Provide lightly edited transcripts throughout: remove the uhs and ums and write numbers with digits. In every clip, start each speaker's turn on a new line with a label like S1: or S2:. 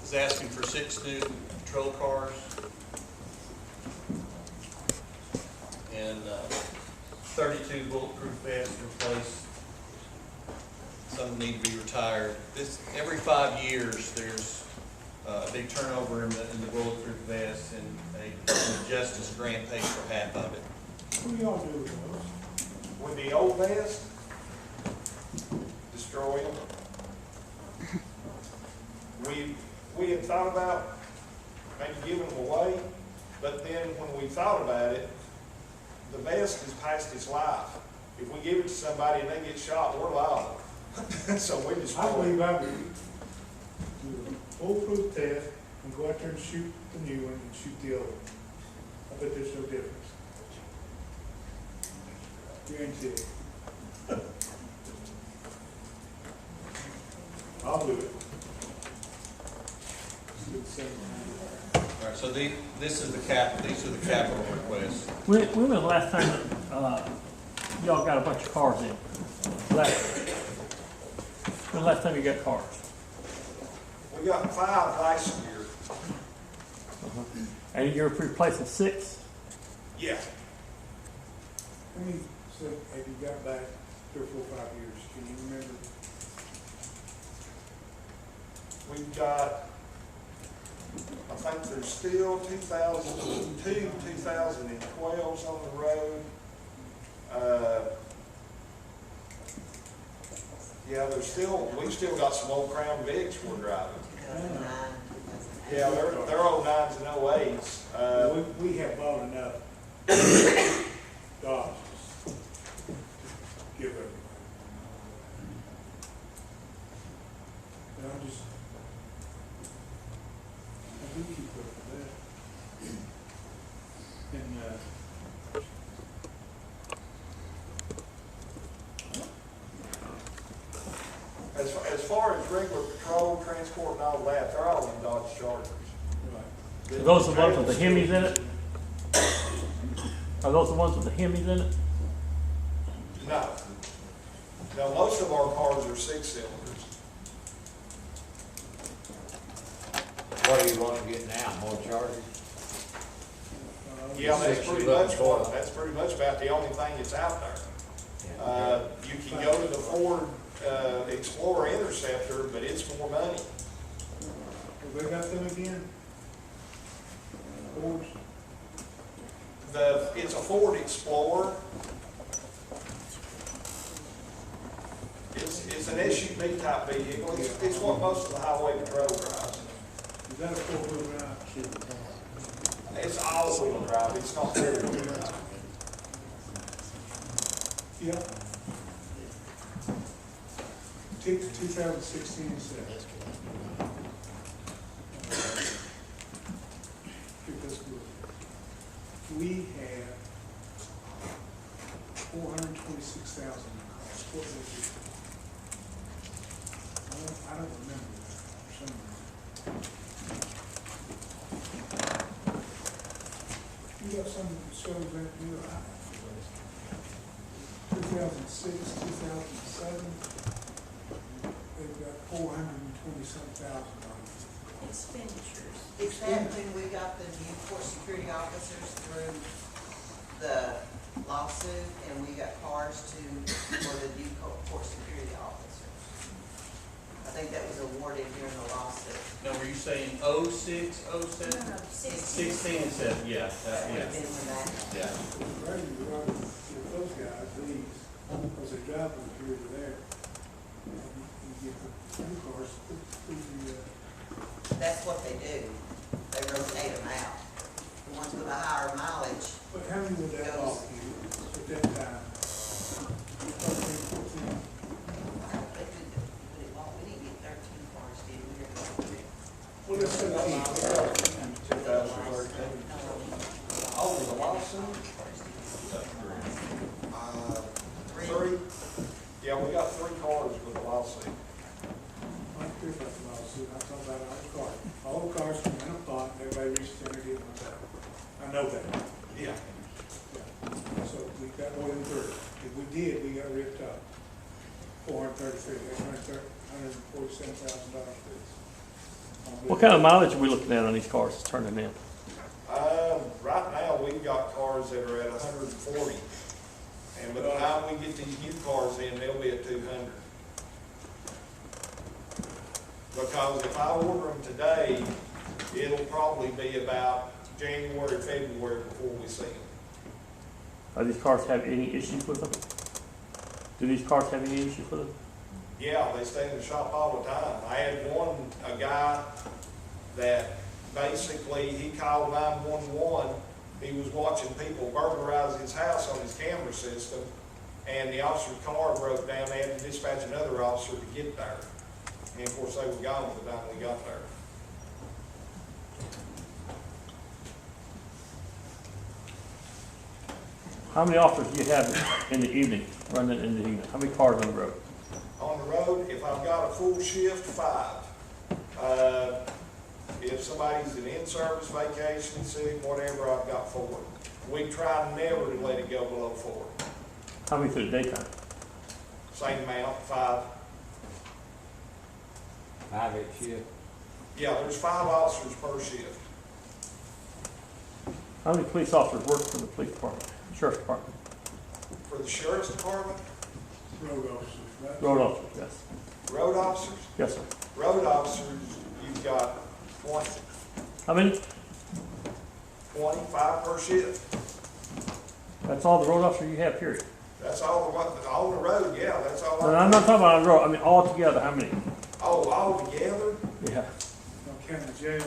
S1: is asking for 6 new patrol cars and 32 bulletproof vests replaced. Some need to be retired. Every 5 years, there's a big turnover in the bulletproof vests, and the Justice Grant pays for half of it.
S2: What do y'all do with those?
S3: With the old vest, destroy them. We had thought about maybe giving them away, but then when we thought about it, the vest is past its life. If we give it to somebody and they get shot, we're liable. So we just.
S2: I believe I would do a foolproof test and go out there and shoot the new one and shoot the old one. I bet there's no difference. Guarantee it. I'll do it.
S1: All right, so this is these are the capital requests.
S4: When was the last time y'all got a bunch of cars in? When the last time you got cars?
S3: We got 5 last year.
S4: And you're replacing 6?
S3: Yeah.
S2: How many have you got back 3 or 4 or 5 years? Can you remember?
S3: We've got, I think there's still 2002, 2012s on the road. Yeah, we've still got some old Crown Vics we're driving.
S5: 2009,
S3: Yeah, they're 09s and 08s.
S2: We have bought enough Dodge to give everybody. And I do keep up with that. And,
S3: As far as regular patrol, transport and all that, they're all in Dodge Chargers.
S4: Are those the ones with the Hemis in it? Are those the ones with the Hemis in it?
S3: No. No, most of our cars are 6-cylinders.
S6: What do you want to get now, more charges?
S3: Yeah, that's
S6: Six
S3: pretty
S6: you're
S3: much
S6: looking for.
S3: that's pretty much about the only thing that's out there. You can go to the Ford Explorer Interceptor, but it's more money.
S2: have they got them again? Fords?
S3: It's a Ford Explorer. It's an SUV type vehicle. It's what most of the highway patrol drives.
S2: Is that a 4-wheel drive?
S3: It's all-wheel drive. It's not four-wheel drive.
S2: Yeah. Take the 2016 and 7. We have 426,000 in costs. What was it? I don't remember that for some reason. You got something that shows that deal? 2006, 2007, they've got $420-some-thousand.
S5: expenditures. Is that when we got the new court security officers through the lawsuit, and we got cars for the new court security officers? I think that was awarded during the lawsuit.
S1: Now, were you saying 06, 07?
S5: No,
S1: 16 and 7, yeah,
S5: That would
S1: yeah,
S5: have been when that.
S1: yeah.
S2: Right, you run with those guys, these, because they drive from here to there. You get the new cars,
S5: That's what they do. They rotate them out. The ones with a higher mileage.
S2: but how many would that cost you at that time? 13, 14?
S5: They could put it all. We didn't get 13 cars, did we?
S2: Well, let's say
S3: 2013. Oh, the lawsuit? 3. Yeah, we got 3 cars with the lawsuit.
S2: I'm not curious about the lawsuit, I'm talking about all the cars. All the cars from in a plot, everybody reaches in and gets one. I know that.
S3: Yeah.
S2: Yeah. So we got more than 30. If we did, we got ripped up. 433, that's $147,000 for this. On
S4: What kind of mileage are we looking at on these cars turning in?
S3: Right now, we've got cars that are at 140. And by the time we get these new cars in, they'll be at 200. Because if I order them today, it'll probably be about January, February before we see them.
S4: Do these cars have any issues with them? Do these cars have any issues with them?
S3: Yeah, they stay in the shop all the time. I had a guy that basically, he called 911. He was watching people burglarize his house on his camera system, and the officer's car broke down. They had to dispatch another officer to get there. And of course, they were gone by the time we got there.
S4: How many officers do you have in the evening, running in the evening? How many cars on the road?
S3: On the road, if I've got a full shift, 5. If somebody's an in-service, vacation, sick, whatever, I've got 4. We try never to let it go below 4.
S4: How many through the daytime?
S3: Same amount, 5.
S6: 5 each shift.
S3: Yeah, there's 5 officers per shift.
S4: How many police officers work for the police department, sheriff's department?
S3: For the sheriff's department,
S2: Road officers, right?
S4: Road officers, yes.
S3: road officers,
S4: Yes, sir.
S3: road officers, you've got 20,
S4: How many?
S3: 25 per shift.
S4: That's all the road officers you have, period.
S3: That's all the road, yeah, that's all.
S4: No, I'm not talking about on the road, I mean all together, how many?
S3: Oh, all together?
S4: Yeah.
S2: No county jail.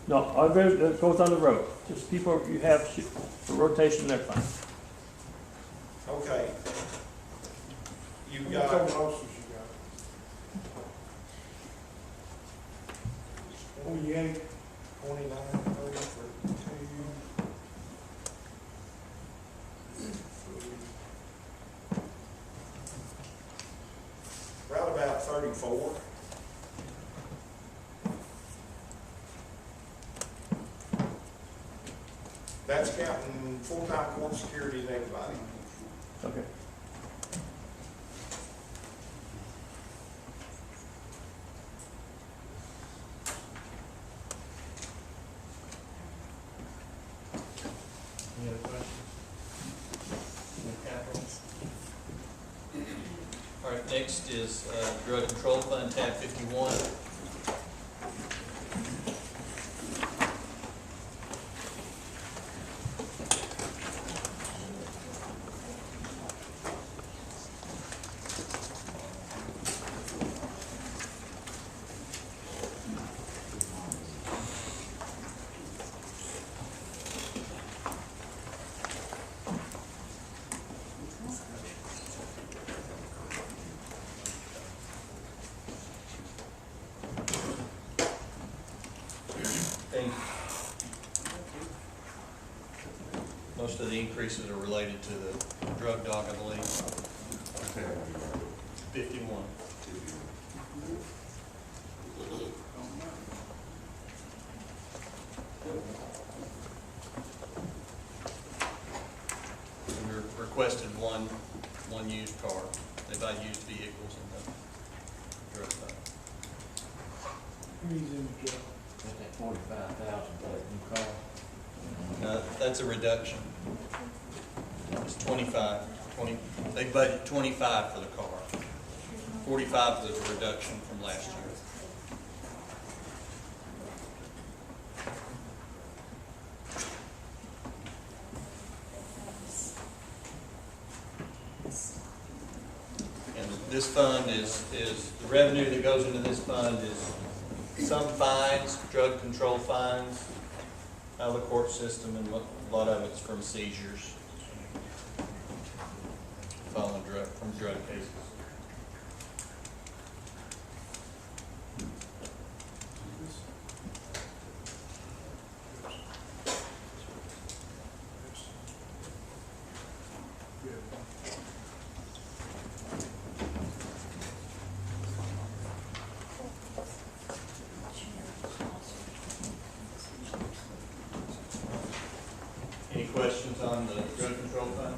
S4: No, all goes on the road, just people you have for rotation, they're fine.
S3: Okay. You've
S2: How many
S3: got
S2: total officers you got? 28.
S3: 29, 30, 32. Right about 34. That's counting full-time court security and everybody.
S4: Okay.
S1: Any other questions? Capital? All right, next is Drug Control Fund, tab 51. And most of the increases are related to the drug dog, I believe. 51. We requested one used car. They buy used vehicles in the drug fund.
S2: Who's in the jail?
S6: That's 45,000 for that new car.
S1: That's a reduction. It's 25, they budget 25 for the car. 45 was a reduction from last year. And this fund is the revenue that goes into this fund is some fines, drug control fines, out of the court system, and a lot of it's from seizures following from drug cases. Any questions on the drug control fund?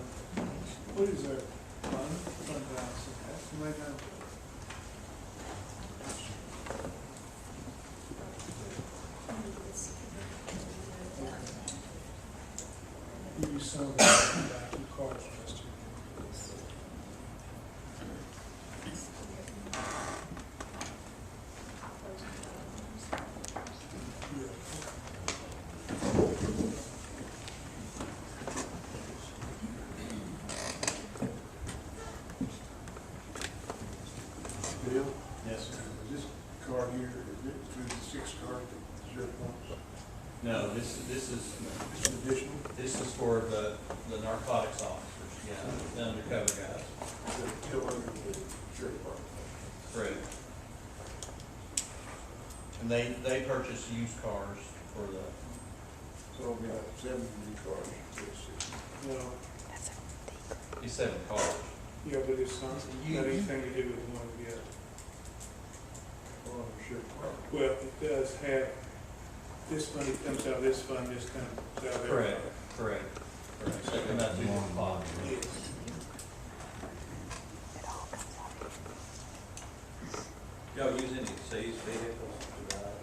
S2: What is that fund balance? That's the way down. son of them buy 2 cars from us too.
S7: Bill,
S1: Yes, sir.
S7: is this car here, is it through the 6 car that sheriff wants?
S1: No, this is,
S7: This is additional,
S1: this is for the narcotics officers, yeah, the undercover guys.
S7: that kill under the sheriff department.
S1: Correct. And they purchase used cars for the,
S7: So we got 7 new cars, so it's 6.
S2: No,
S1: these 7 cars.
S2: yeah, but it's not, not anything to do with one or the other.
S7: Or under sheriff department.
S2: Well, it does have, this money comes out of this fund, this comes out of that.
S1: Correct, correct. So they come out to the pot.
S2: Yes.
S8: Y'all use any seized vehicles to drive?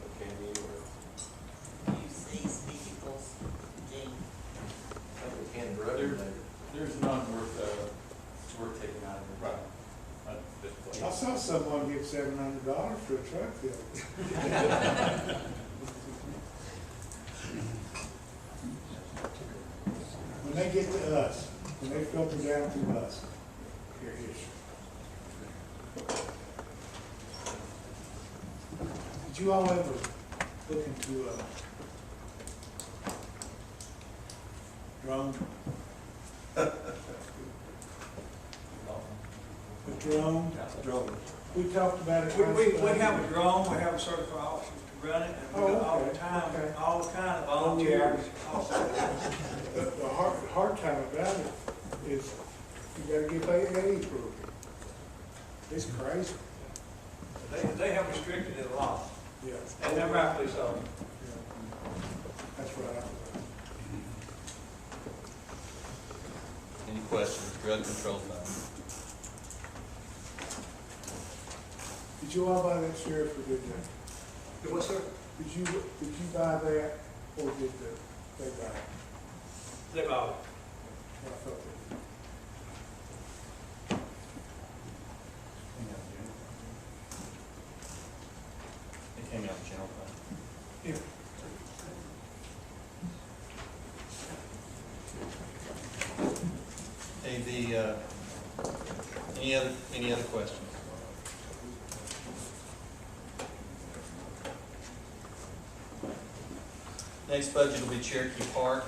S8: Or can you, or?
S5: Use these vehicles, Gene.
S8: I think we can rub it later.
S9: There's none worth taking out of the product.
S2: I saw someone get $700 for a truck fill. When they get to us, when they filter down to us, here, did you all ever look into a drone? A drone?
S7: Drone.
S2: We talked about it.
S10: We have a drone, we have a certified officer to run it, and we
S2: Oh,
S10: got all the
S2: okay,
S10: time,
S2: okay.
S10: all kind of volunteers.
S2: The hard time about it is you gotta get paid for it. It's crazy.
S10: They have restricted it a lot,
S2: Yeah.
S10: and they're rightfully so.
S2: That's right.
S1: Any questions? Drug control fund.
S2: Did you all buy that sheriff or did
S10: Do what, sir?
S2: did you buy that or did they buy it?
S10: They bought it.
S2: I thought they
S1: It came out of general fund.
S2: did.
S1: Hey, any other questions? Next budget will be Cherokee Park.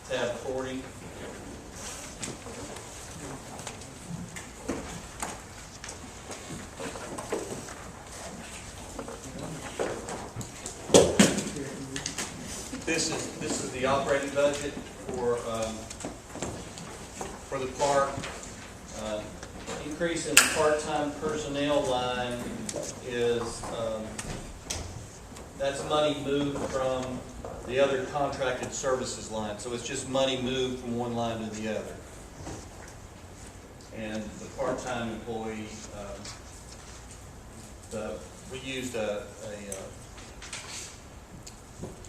S1: Tab 40. This is the operating budget for the park. Increase in the part-time personnel line is, that's money moved from the other contracted services line. So it's just money moved from one line to the other. And the part-time employee, we used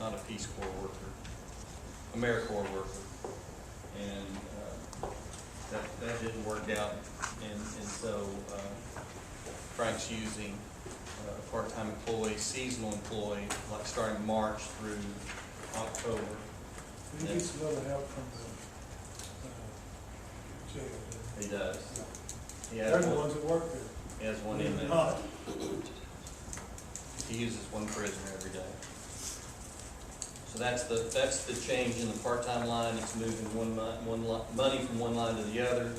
S1: not a Peace Corps worker, AmeriCorps worker, and that didn't work out, and so Frank's using a part-time employee, seasonal employee, like starting March through October.
S2: He gets a little help from the jail.
S1: He does. He
S2: They're
S1: has
S2: the
S1: one,
S2: ones that work there.
S1: he has one in there.
S2: Not.
S1: He uses one prisoner every day. So that's the change in the part-time line. It's moving money from one line to the other.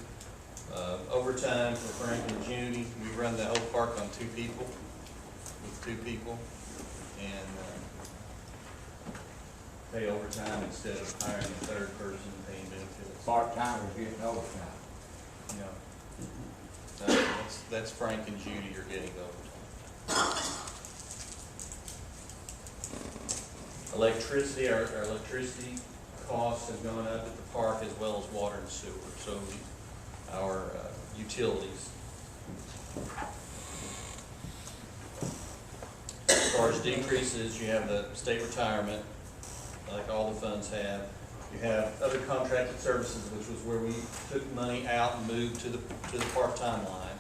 S1: Overtime for Frank and Judy. We run the whole park on 2 people, with 2 people, and pay overtime instead of hiring a 3rd person and paying benefits.
S6: Part-timers getting overtime.
S8: Yeah.
S1: That's Frank and Judy are getting overtime. Electricity, our electricity costs have gone up at the park as well as water and sewer, so our utilities. As far as decreases, you have the state retirement, like all the funds have. You have other contracted services, which was where we took money out and moved to the part-time line,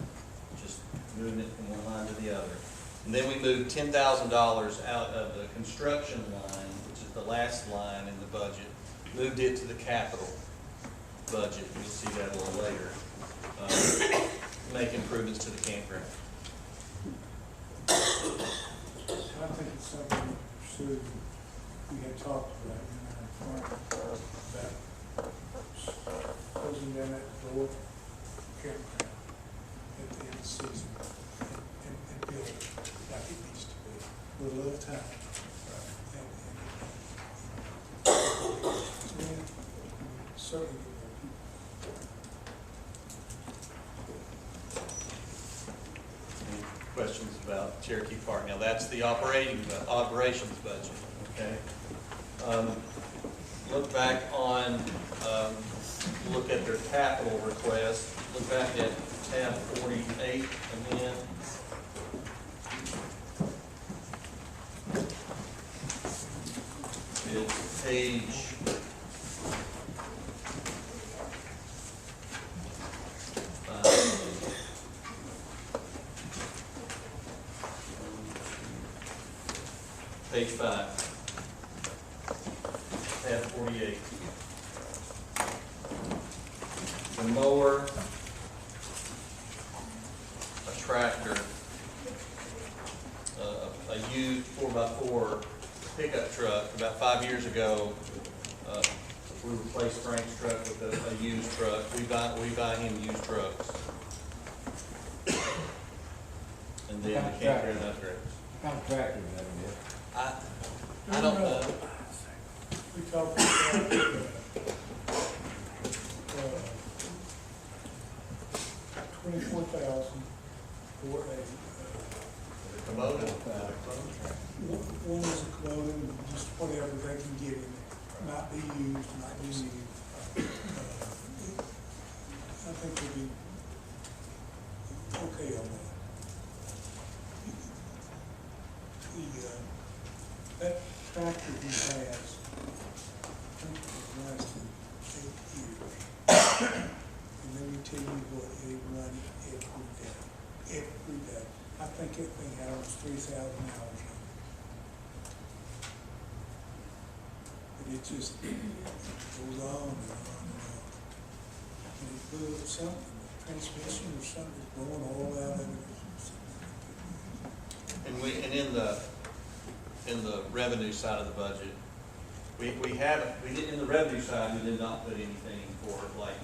S1: just moving it from one line to the other. And then we moved $10,000 out of the construction line, which is the last line in the budget, moved it to the capital budget. You'll see that a little later. Make improvements to the campground.
S2: I think it's something to pursue. We had talked about, about closing down that door campground at the end of the season and build it like it needs to be, with a little time. And certainly get more people.
S1: Any questions about Cherokee Park? Now, that's the operations budget, okay? Look back on, look at their capital request. Look back at tab 48 again. It's page page 5, tab 48. The mower, a tractor, a used 4x4 pickup truck. About 5 years ago, we replaced Frank's truck with a used truck. We buy him used trucks. And then the campground upgrades.
S6: What kind of tractor is that, Bill?
S1: I don't know.
S2: We talked about 24,000 for a,
S1: Komodo.
S2: one is a Kubota, and just whatever they can get in there. Not be used, not be new. I think we'll be okay on that. That tractor he has, I think it lasted 8 years. And let me tell you what, it runs every day, every day. I think that thing had almost 3,000 hours on it. But it just goes on and on and on. And it blew up something, the transmission or something, is blowing oil out of it.
S1: And in the revenue side of the budget, we did, in the revenue side, we did not put anything for like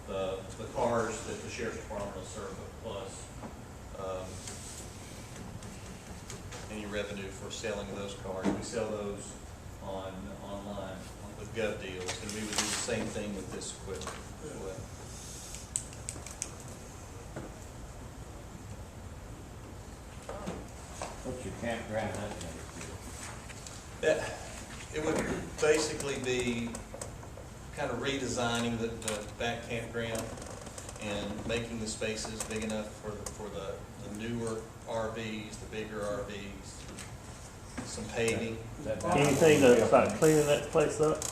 S1: the cars that the sheriff's department will serve, plus any revenue for selling those cars. We sell those online with gov deals, and we would do the same thing with this equipment as well.
S6: What's your campground estimate?
S1: It would basically be kind of redesigning the back campground and making the spaces big enough for the newer RVs, the bigger RVs, some paving.
S4: Anything about cleaning that place up?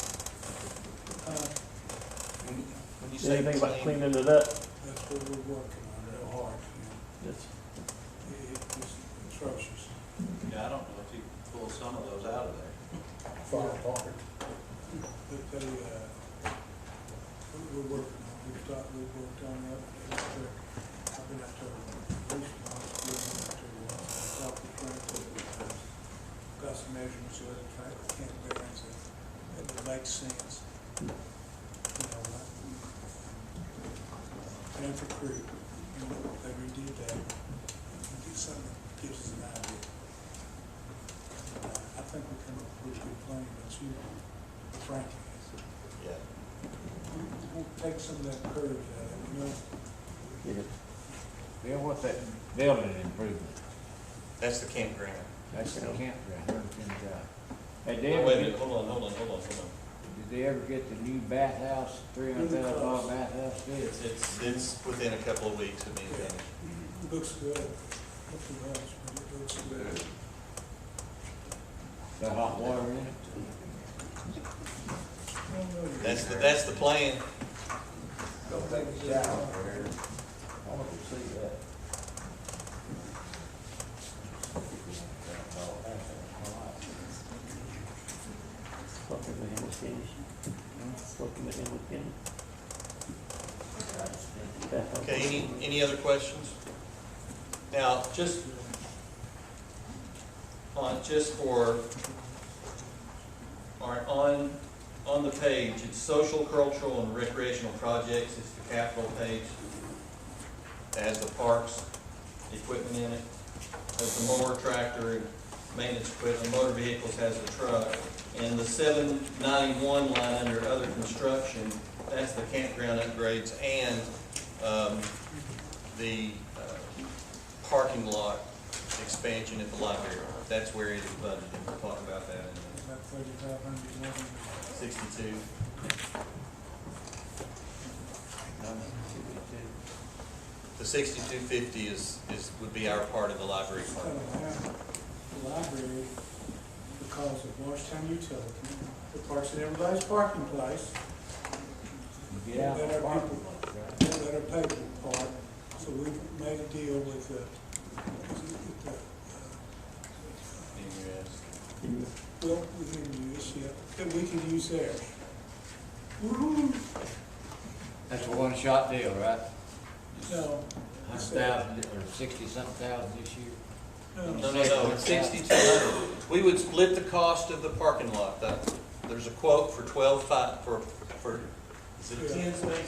S1: When you say
S4: Anything about
S1: clean,
S4: cleaning it up?
S2: That's what we're working on real hard, you know.
S4: Yes.
S2: It was atrocious.
S8: Yeah, I don't know if you can pull some of those out of there.
S2: Far apart. But they, we're working on, we've worked on that. I've been out to the police office, talked to Frank, got some measurements of the track, campgrounds, that would make sense. You know, and for crew, you know, they redid that, get something that gives us an idea. I think we come up with a good plan, but you know, Frank has.
S1: yeah.
S2: We'll take some of that courage out of it, you know,
S6: Bill, what's that building improvement?
S1: That's the campground.
S6: That's the campground, everything's Hey,
S1: Oh,
S6: did they
S1: wait a
S6: ever
S1: minute,
S6: get,
S1: hold on.
S6: did they ever get the new bathhouse, $300,000 bathhouse fixed?
S1: It's within a couple of weeks of being finished.
S2: It looks good. Nothing else, but it looks good.
S6: Got hot water in it?
S1: That's the plan.
S6: Go take a shower there. I want to see that.
S4: Spoken with him was finished. Spoken with him was finished.
S1: Okay, any other questions? Now, just on the page, it's social, cultural, and recreational projects, it's the capital page. It has the parks, equipment in it, has the mower, tractor, and maintenance equipment, motor vehicles has the truck. And the 791 line under other construction, that's the campground upgrades and the parking lot expansion at the library. That's where it is budgeted. We'll talk about that in a minute.
S2: About 3,500.
S1: 62. The 6250 would be our part of the library
S2: So
S1: fund.
S2: now, the library, because of Washington Utility, the parks in everybody's parking place,
S6: Get out
S2: Let
S6: of the
S2: our
S6: parking
S2: people-
S6: lot, right?
S2: they let our paper park. So we made a deal with the, well, we can use, yeah, that we can use theirs. Woo-hoo!
S6: That's a one-shot deal, right?
S2: No.
S6: 100,000 or 60-something thousand this year?
S1: No, it's 6,200. We would split the cost of the parking lot. There's a quote for 12.5 for, is it 10 spaces?